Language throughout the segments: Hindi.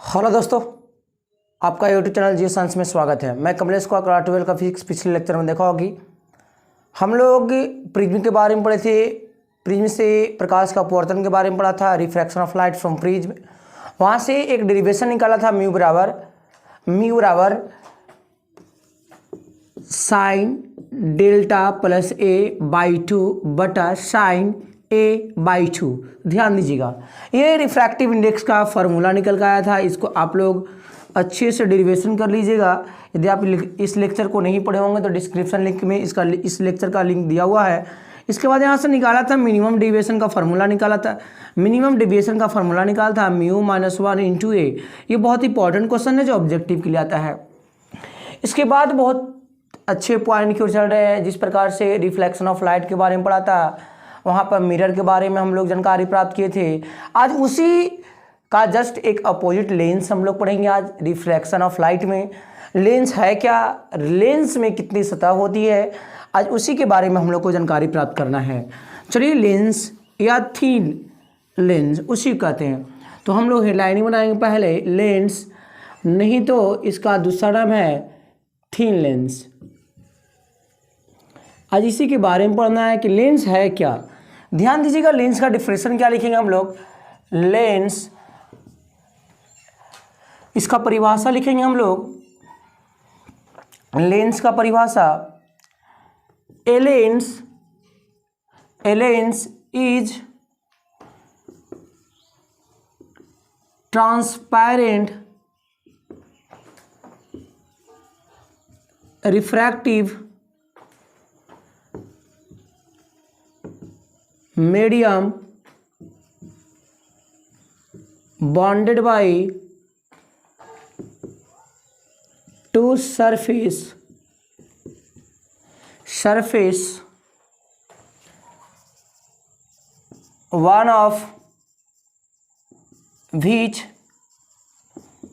हेलो दोस्तों, आपका यूट्यूब चैनल जियो साइंस में स्वागत है। मैं कमलेश को क्लास 12 का फिजिक्स पिछले लेक्चर में देखा होगी। हम लोग प्रिज्म के बारे में पढ़े थे। प्रिज्म से प्रकाश का अपवर्तन के बारे में पढ़ा था, refraction of light from prism. वहाँ से एक डेरिवेशन निकाला था म्यू बराबर sine delta plus A by 2 बटा साइन ए बाई 2। ध्यान दीजिएगा, ये रिफ्रैक्टिव इंडेक्स का फॉर्मूला निकल के आया था। इसको आप लोग अच्छे से डेरिवेशन कर लीजिएगा। यदि आप इस लेक्चर को नहीं पढ़े होंगे तो डिस्क्रिप्शन लिंक में इस लेक्चर का लिंक दिया हुआ है। इसके बाद यहाँ से निकाला था मिनिमम डेविएशन का फार्मूला निकाला था। मिनिमम डेविएशन का फार्मूला निकाला था म्यू -1 इंटू ए। ये बहुत इंपॉर्टेंट क्वेश्चन है जो ऑब्जेक्टिव के लिए आता है। इसके बाद बहुत अच्छे पॉइंट की ओर चल रहे हैं। जिस प्रकार से रिफ्लेक्शन ऑफ लाइट के बारे में पढ़ा था, वहाँ पर मिरर के बारे में हम लोग जानकारी प्राप्त किए थे। आज उसी का जस्ट एक अपोजिट लेंस हम लोग पढ़ेंगे। आज रिफ्लेक्शन ऑफ लाइट में लेंस है क्या, लेंस में कितनी सतह होती है, आज उसी के बारे में हम लोग को जानकारी प्राप्त करना है। चलिए, लेंस या थीन लेंस उसी कहते हैं। तो हम लोग हेडलाइन बनाएंगे पहले लेंस, नहीं तो इसका दूसरा नाम है थीन लेंस। आज इसी के बारे में पढ़ना है कि लेंस है क्या। ध्यान दीजिएगा, लेंस का डिफिनेशन क्या लिखेंगे हम लोग। लेंस, इसका परिभाषा लिखेंगे हम लोग। लेंस का परिभाषा, a lens is transparent refractive medium bonded by two surface one of which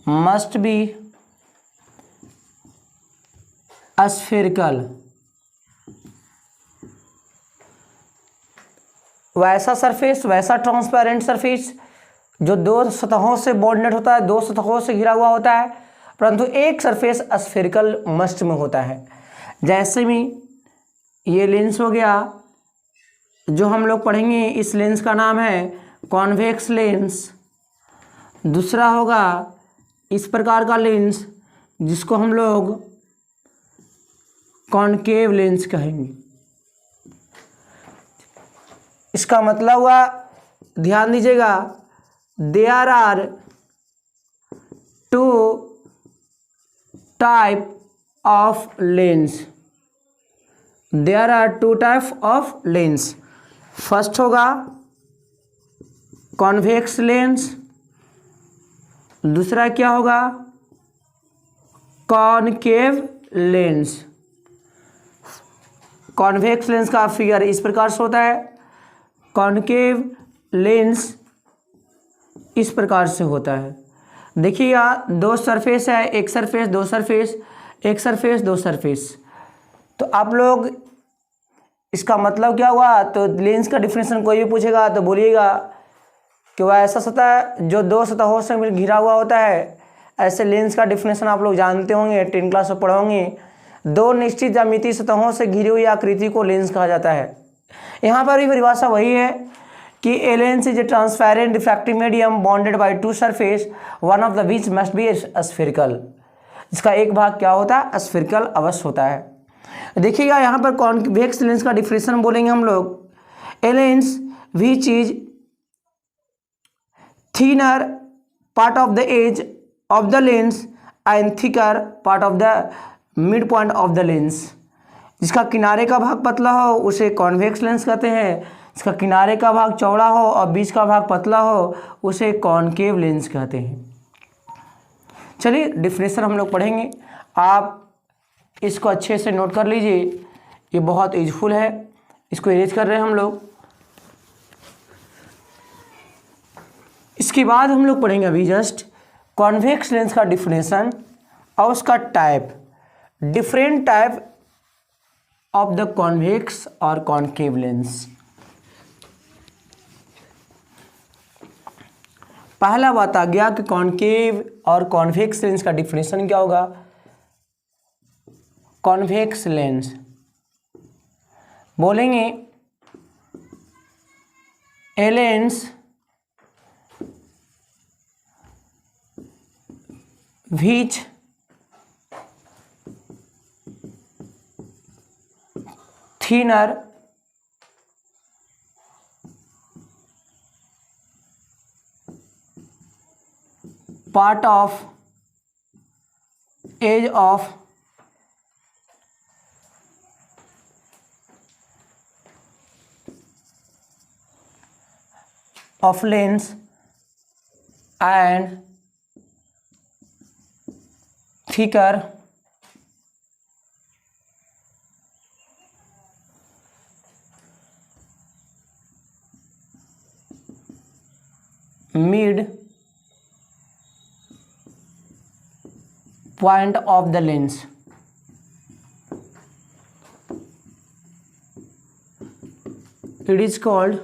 must be spherical। वैसा सरफेस, वैसा ट्रांसपेरेंट सरफेस जो दो सतहों से बॉन्डेड होता है, दो सतहों से घिरा हुआ होता है, परंतु एक सरफेस स्फेरिकल मस्ट में होता है। जैसे में ये लेंस हो गया जो हम लोग पढ़ेंगे, इस लेंस का नाम है कॉन्वेक्स लेंस। दूसरा होगा इस प्रकार का लेंस जिसको हम लोग कॉनकेव लेंस कहेंगे। इसका मतलब हुआ, ध्यान दीजिएगा, there are two type of lens. There are two type of lens. First होगा कॉन्वेक्स लेंस, दूसरा क्या होगा कॉनकेव लेंस। कॉन्वेक्स लेंस का फिगर इस प्रकार से होता है, कॉनकेव लेंस इस प्रकार से होता है। देखिएगा, दो सरफेस है, एक सरफेस दो सरफेस, एक सरफेस दो सरफेस। तो आप लोग इसका मतलब क्या हुआ, तो लेंस का डिफिनेशन कोई भी पूछेगा तो बोलिएगा कि वह ऐसा सतह जो दो सतहों से घिरा हुआ होता है। ऐसे लेंस का डिफिनेशन आप लोग जानते होंगे, 10 क्लास में पढ़े होंगे। दो निश्चित ज्यामितीय सतहों से घिरी हुई आकृति को लेंस कहा जाता है। यहाँ पर भी परिभाषा वही है कि a lens is a transparent refractive medium bonded by two surface one of the which must be spherical. इसका एक भाग क्या होता है, स्फेरिकल अवश्य होता है। देखिएगा, यहाँ पर कॉन्वेक्स लेंस का डिफिनेशन बोलेंगे हम लोग। A lens which is thinner part of the edge of the lens and thicker part of the mid point of the lens. जिसका किनारे का भाग पतला हो उसे कॉन्वेक्स लेंस कहते हैं, जिसका किनारे का भाग चौड़ा हो और बीच का भाग पतला हो उसे कॉनकेव लेंस कहते हैं। चलिए, डिफिनेशन हम लोग पढ़ेंगे, आप इसको अच्छे से नोट कर लीजिए, ये बहुत यूजफुल है। इसको इरेज कर रहे हैं हम लोग। इसके बाद हम लोग पढ़ेंगे अभी जस्ट कॉन्वेक्स लेंस का डिफिनेशन और उसका type, different type of the convex or concave lens। पहला बात आ गया कि कॉनकेव और कॉन्वेक्स लेंस का डिफिनेशन क्या होगा। कॉन्वेक्स लेंस बोलेंगे a lens which thinner part of edge of lens and thicker mid point of the lens. It is called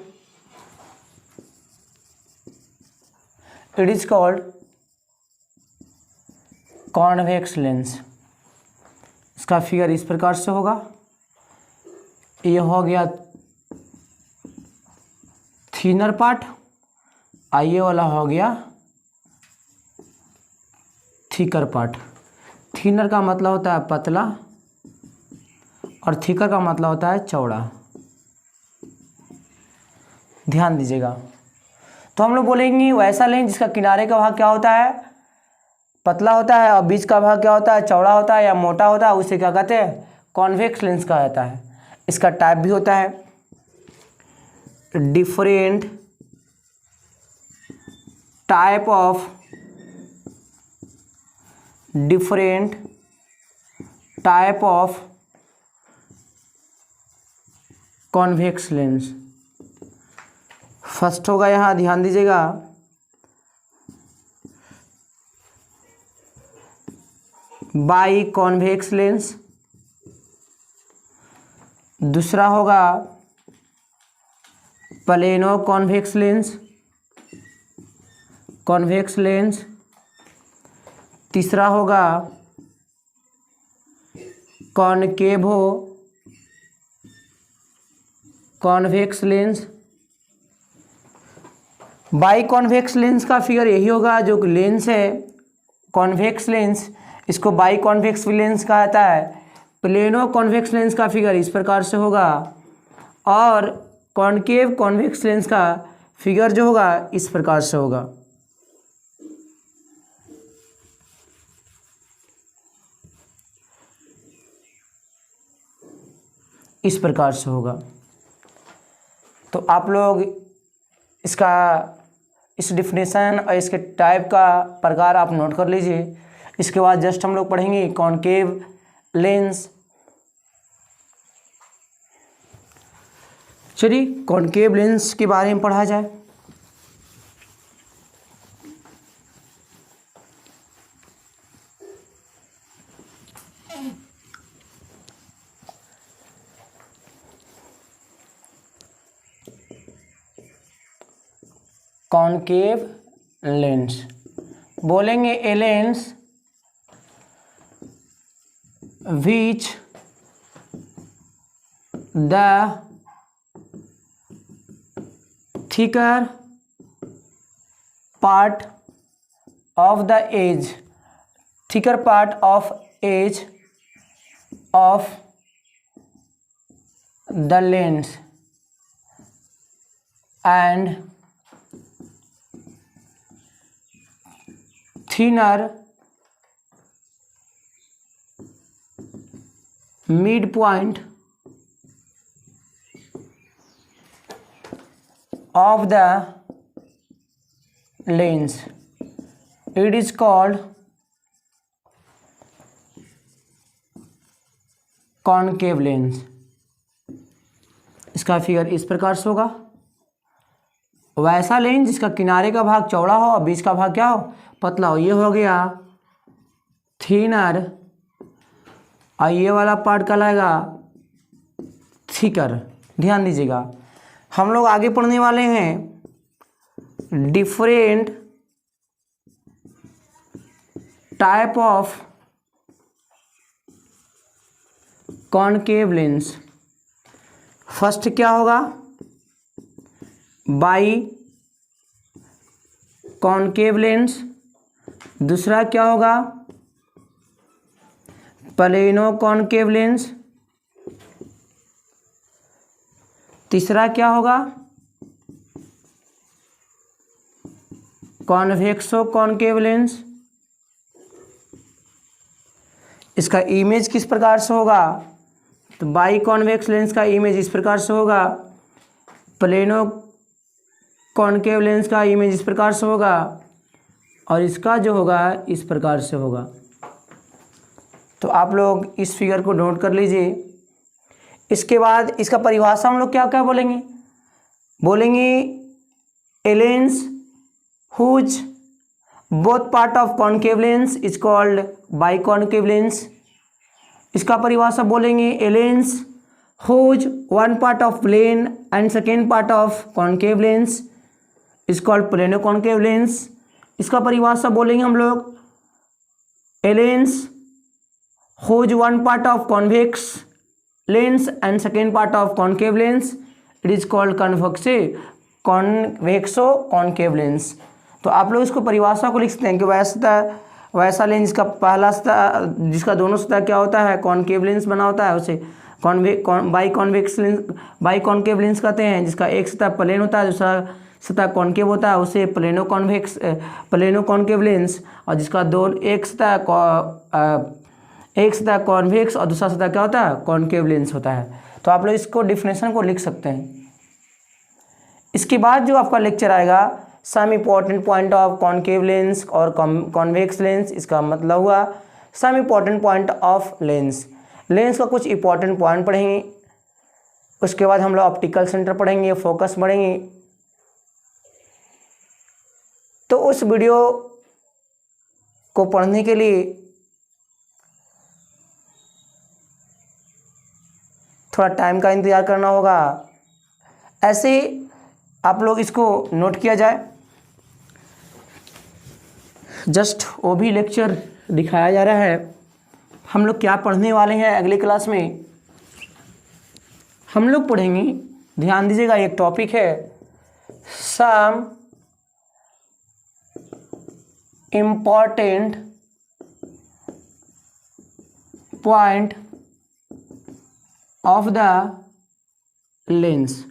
convex lens. इसका फिगर इस प्रकार से होगा। ये हो गया थिनर पार्ट, ये वाला हो गया थिकर पार्ट। थिनर का मतलब होता है पतला और थिकर का मतलब होता है चौड़ा। ध्यान दीजिएगा। तो हम लोग बोलेंगे वैसा लेंस जिसका किनारे का भाग क्या होता है, पतला होता है, और बीच का भाग क्या होता है, चौड़ा होता है या मोटा होता है, उसे क्या कहते हैं, कॉन्वेक्स लेंस कहा जाता है। इसका टाइप भी होता है different type of convex lens. First होगा यहाँ, ध्यान दीजिएगा, बाई कॉन्वेक्स लेंस। दूसरा होगा प्लेनो कॉन्वेक्स लेंस। तीसरा होगा कॉनकेवो convex lens. By convex lens का फिगर यही होगा, जो लेंस है कॉन्वेक्स लेंस, इसको बाई कॉन्वेक्स लेंस कहा जाता है। प्लेनो कॉन्वेक्स लेंस का फिगर इस प्रकार से होगा, और कॉनकेव कॉन्वेक्स लेंस का फिगर जो होगा इस प्रकार से होगा। इस प्रकार से होगा। तो आप लोग इसका इस डिफिनेशन और इसके टाइप का प्रकार आप नोट कर लीजिए। इसके बाद जस्ट हम लोग पढ़ेंगे कॉनकेव लेंस। चलिए कॉनकेव लेंस के बारे में पढ़ा जाए। कॉनकेव लेंस बोलेंगे a lens which the thicker part of the edge of the lens and thinner midpoint of the lens, it is called concave lens. इसका फिगर इस प्रकार से होगा। वैसा लेंस जिसका किनारे का भाग चौड़ा हो और बीच का भाग क्या हो, पतला हो। ये हो गया थिनर, और ये वाला पार्ट कहलाएगा थिकर। ध्यान दीजिएगा, हम लोग आगे पढ़ने वाले हैं different type of concave lens. First क्या होगा, बाई कॉनकेव लेंस। दूसरा क्या होगा, प्लेनो कॉनकेव लेंस। तीसरा क्या होगा, कॉन्वेक्सो कॉनकेव लेंस। इसका इमेज किस प्रकार से होगा, तो बाई कॉन्वेक्स लेंस का इमेज इस प्रकार से होगा, प्लेनो कॉनकेव लेंस का इमेज इस प्रकार से होगा, और इसका जो होगा इस प्रकार से होगा। तो आप लोग इस फिगर को नोट कर लीजिए। इसके बाद इसका परिभाषा हम लोग क्या क्या बोलेंगे, a lens whose both part of concave lens is called biconcave lens. इसका परिभाषा बोलेंगे, a lens whose one part of plane and second part of concave lens is called plano concave lens. इसका परिभाषा बोलेंगे हम लोग, a lens whose one part of convex lens and second part of concave lens it is called convexo concave lens. तो आप लोग इसको परिभाषा को लिख सकते हैं कि वैसा लेंस जिसका पहला सतह, जिसका दोनों सतह क्या होता है, कॉनकेव लेंस बना होता है, उसे बाई कॉनकेव लेंस कहते हैं। जिसका एक सतह प्लेन होता है, दूसरा सतह कॉनकेव होता है, उसे प्लेनो कॉनकेव लेंस। और जिसका एक सतह कॉन्वेक्स और दूसरा सतह क्या होता है, कॉनकेव लेंस होता है। तो आप लोग इसको डिफिनेशन को लिख सकते हैं। इसके बाद जो आपका लेक्चर आएगा, some important point of concave lens और कॉन्वेक्स लेंस। इसका मतलब हुआ some important point of lens का कुछ इंपॉर्टेंट पॉइंट पढ़ेंगे। उसके बाद हम लोग ऑप्टिकल सेंटर पढ़ेंगे, फोकस पढ़ेंगे। तो उस वीडियो को पढ़ने के लिए थोड़ा टाइम का इंतज़ार करना होगा। ऐसे आप लोग इसको नोट किया जाए, जस्ट वो भी लेक्चर दिखाया जा रहा है। हम लोग क्या पढ़ने वाले हैं अगली क्लास में, हम लोग पढ़ेंगे, ध्यान दीजिएगा, एक टॉपिक है some important point of the lens.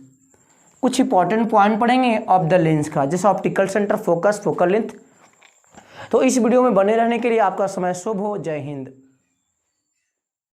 कुछ इंपॉर्टेंट पॉइंट पढ़ेंगे ऑफ द लेंस का, जैसे optical centre, focus, focal length. तो इस वीडियो में बने रहने के लिए आपका समय शुभ हो। जय हिंद।